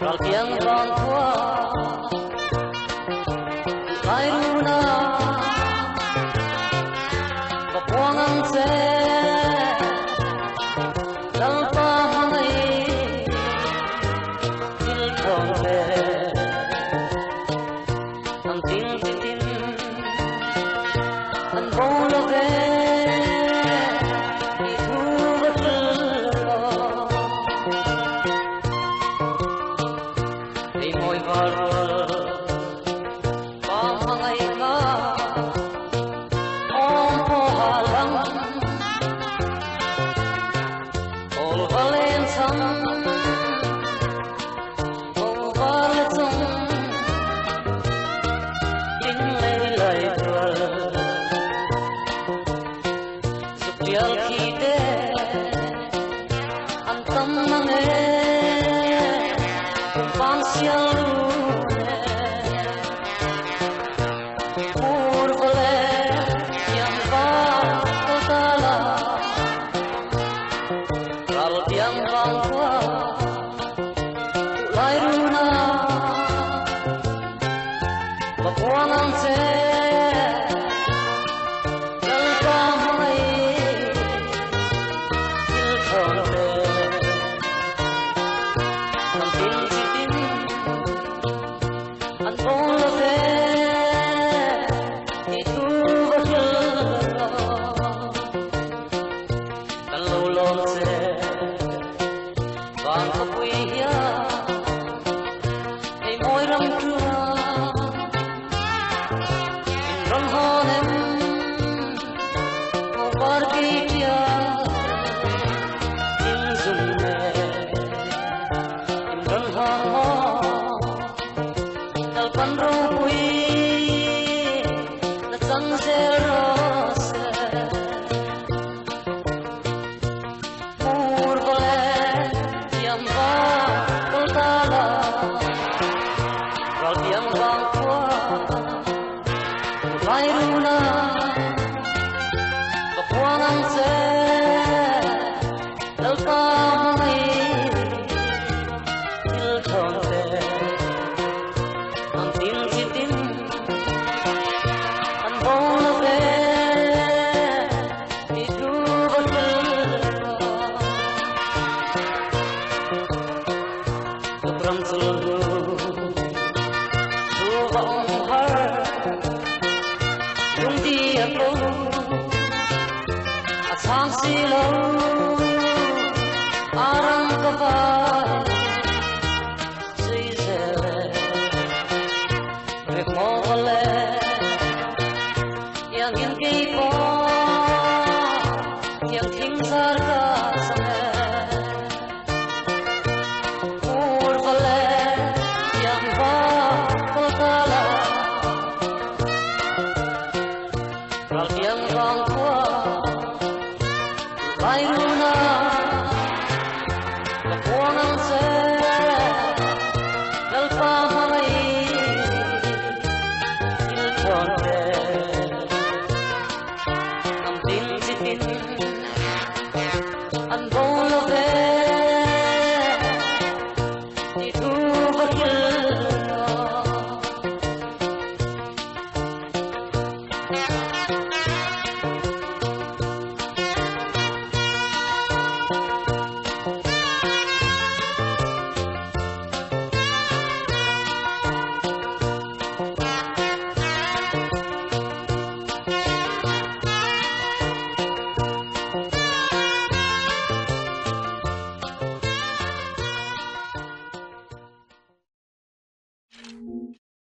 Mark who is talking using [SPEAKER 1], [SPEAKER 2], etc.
[SPEAKER 1] Raltiang vangkhua duhlai runah puang Lalpa'n thil tawng an tin tin an bolo ve di Ngho-var manghaih Ngho-var chung zopui khite an tam mange pan sial Murva yang thala Raltiang vangkhua duhlai runah puang Lalpa'n thil tawng an tin an bolo ve di vangkhua Pheimawi ram Thunawn Ngho-var Kei-ṭial runah Lalpa'n zopui na chung Murva yang thala Raltiang vangkhua duhlai runah puang Lalpa'n thil tawng an tin an bolo ve di Thunawn lungdi sang silo arang kawai zele Pheimawi yang kepo yang tinggal kasame Murva yang thala Raltiang vangkhua duhlai runah puang Lalpa'n thil tawng an tin an bolo ve di hrilh